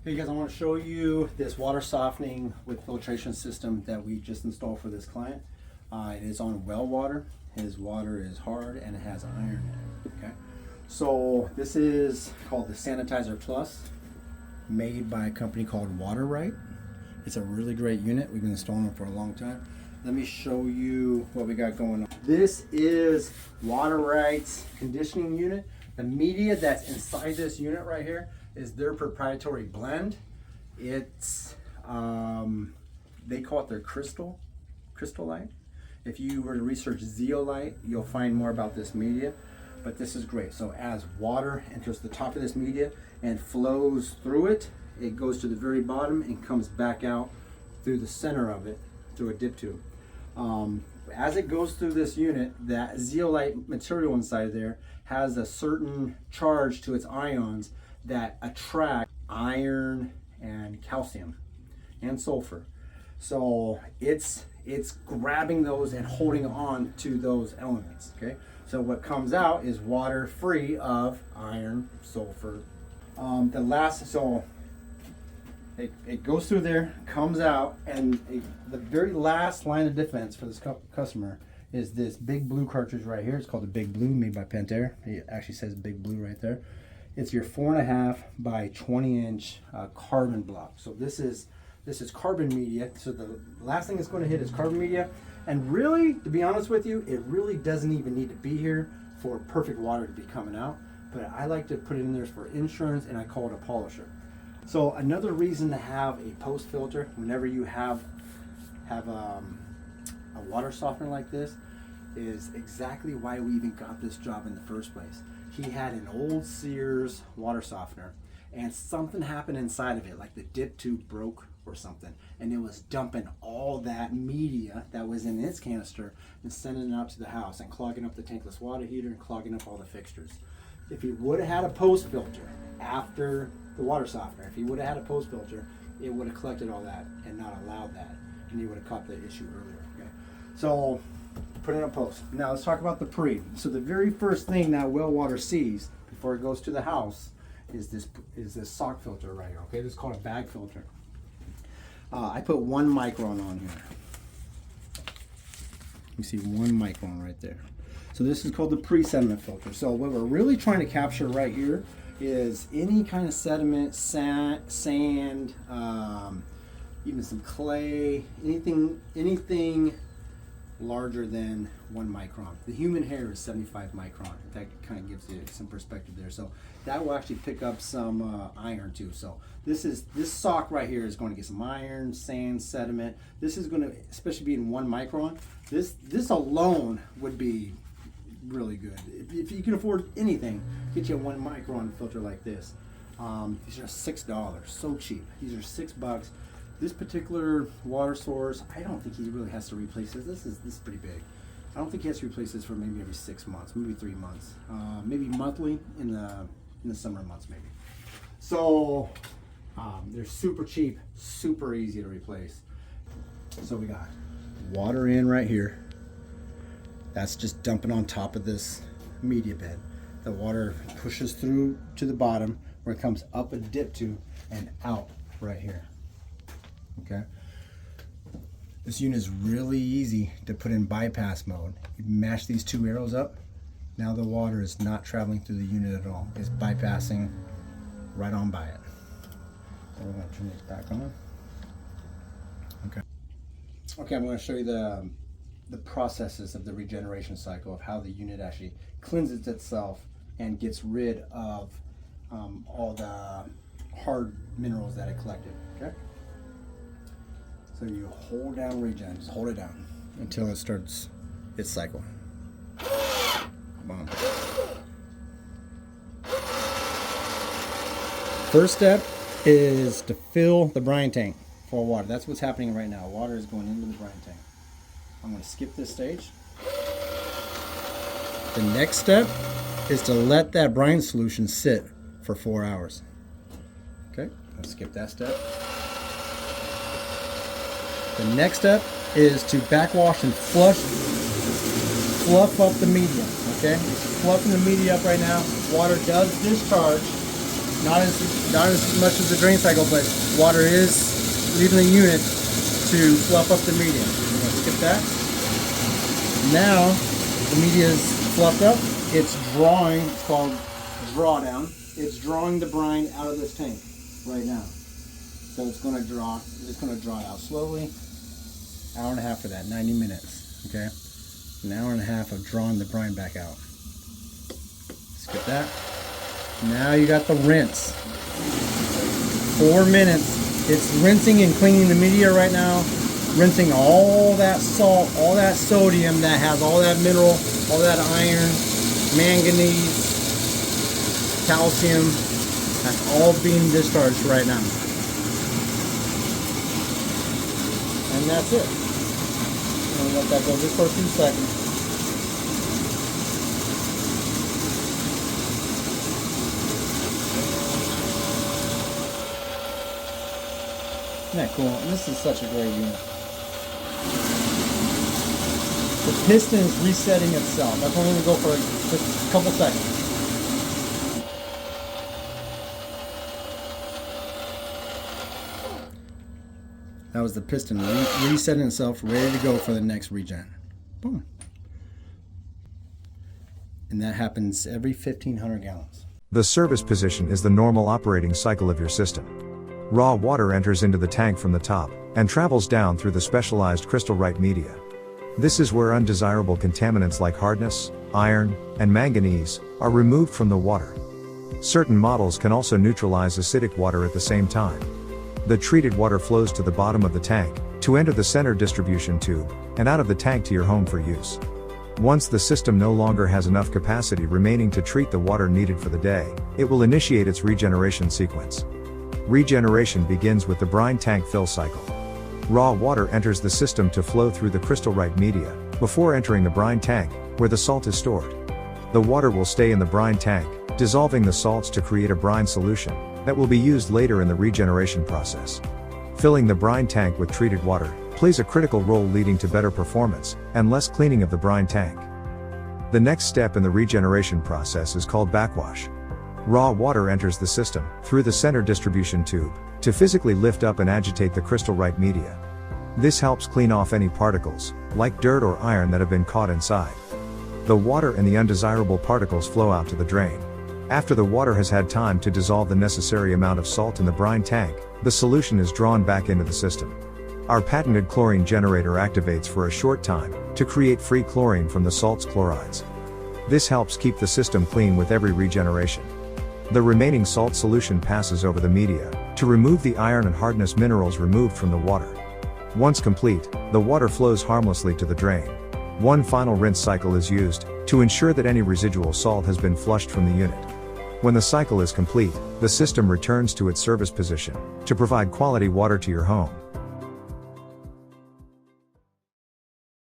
Hey guys, I want to show you this water softening with filtration system that we just installed for this client. It is on well water. His water is hard and it has iron in it. Okay, so this is called the Sanitizer Plus, made by a company called Water. It's a really great unit. We've been installing it for a long time. Let me show you what we got going on. This is Water conditioning unit. The media that's inside this unit right here is their proprietary blend. It's they call it their crystal light. If you were to research zeolite, you'll find more about this media, but this is great. So as water enters the top of this media and flows through it, it goes to the very bottom and comes back out through the center of it through a dip tube. As it goes through this unit, that zeolite material inside there has a certain charge to its ions that attract iron and calcium and sulfur. So it's grabbing those and holding on to those elements. Okay, so what comes out is water free of iron, sulfur. It goes through there, comes out, and the very last line of defense for this customer is this big blue cartridge right here. It's called the Big Blue, made by Pentair. It actually says Big Blue right there. It's your 4.5 by 20 inch carbon block. So this is carbon media. So the last thing it's going to hit is carbon media. And really, to be honest with you, it really doesn't even need to be here for perfect water to be coming out. But I like to put it in there for insurance, and I call it a polisher. So another reason to have a post filter whenever you have a water softener like this is exactly why we even got this job in the first place. He had an old Sears water softener and something happened inside of it, like the dip tube broke or something, and it was dumping all that media that was in its canister and sending it out to the house and clogging up the tankless water heater and clogging up all the fixtures. If he would have had a post filter after the water softener, if he would have had a post filter, it would have collected all that and not allowed that, and he would have caught the issue earlier. Okay, so put in a post. Now let's talk about the pre. So the very first thing that well water sees before it goes to the house is this sock filter right here. Okay, this is called a bag filter. I put 1 micron on here. You see 1 micron right there. So this is called the pre-sediment filter. So what we're really trying to capture right here is any kind of sediment, sand, even some clay, anything larger than 1 micron. The human hair is 75 micron. That kind of gives you some perspective there. So that will actually pick up some iron too. So this sock right here is going to get some iron, sand, sediment. This is going to, especially being 1 micron, this alone would be really good. If you can afford anything, get you a 1 micron filter like this. These are $6, so cheap. These are $6. This particular water source, I don't think he really has to replace this. This is pretty big. I don't think he has to replace this for maybe every 6 months, maybe 3 months, maybe monthly in the summer months maybe. So they're super cheap, super easy to replace. So we got water in right here. That's just dumping on top of this media bed. The water pushes through to the bottom where it comes up a dip tube and out right here. Okay. This unit is really easy to put in bypass mode. You mash these 2 arrows up. Now the water is not traveling through the unit at all. It's bypassing right on by it. So we're going to turn this back on. Okay. Okay, I'm going to show you the processes of the regeneration cycle of how the unit actually cleanses itself and gets rid of all the hard minerals that it collected. Okay. So you hold down regen, just hold it down until it starts its cycle. Boom. First step is to fill the brine tank full of water. That's what's happening right now. Water is going into the brine tank. I'm going to skip this stage. The next step is to let that brine solution sit for 4 hours. Okay, let's skip that step. The next step is to backwash and fluff up the media. Okay, it's fluffing the media up right now. Water does discharge. not as much as the drain cycle, but water is leaving the unit to fluff up the media. Look at that. Now the media is fluffed up. It's drawing. It's called drawdown. It's drawing the brine out of this tank right now. So it's going to draw. It's going to draw out slowly. Hour and a half for that. 90 minutes. Okay. An hour and a half of drawing the brine back out. Let's get that. Now you got the rinse. 4 minutes. It's rinsing and cleaning the media right now. Rinsing all that salt, all that sodium that has all that mineral, all that iron, manganese, calcium. That's all being discharged right now. And that's it. I'm gonna let that go just for a few seconds. Isn't that cool? And this is such a great unit. The piston is resetting itself. That's only going to go for just a couple seconds. That was the piston resetting itself, ready to go for the next regen. Boom. And that happens every 1,500 gallons. The service position is the normal operating cycle of your system. Raw water enters into the tank from the top and travels down through the specialized crystal-rite media. This is where undesirable contaminants like hardness, iron, and manganese are removed from the water. Certain models can also neutralize acidic water at the same time. The treated water flows to the bottom of the tank to enter the center distribution tube and out of the tank to your home for use. Once the system no longer has enough capacity remaining to treat the water needed for the day, it will initiate its regeneration sequence. Regeneration begins with the brine tank fill cycle. Raw water enters the system to flow through the crystal-rite media, before entering the brine tank, where the salt is stored. The water will stay in the brine tank, dissolving the salts to create a brine solution, that will be used later in the regeneration process. Filling the brine tank with treated water, plays a critical role leading to better performance, and less cleaning of the brine tank. The next step in the regeneration process is called backwash. Raw water enters the system, through the center distribution tube, to physically lift up and agitate the crystal-rite media. This helps clean off any particles, like dirt or iron that have been caught inside. The water and the undesirable particles flow out to the drain. After the water has had time to dissolve the necessary amount of salt in the brine tank, the solution is drawn back into the system. Our patented chlorine generator activates for a short time, to create free chlorine from the salt's chlorides. This helps keep the system clean with every regeneration. The remaining salt solution passes over the media, to remove the iron and hardness minerals removed from the water. Once complete, the water flows harmlessly to the drain. One final rinse cycle is used, to ensure that any residual salt has been flushed from the unit. When the cycle is complete, the system returns to its service position, to provide quality water to your home.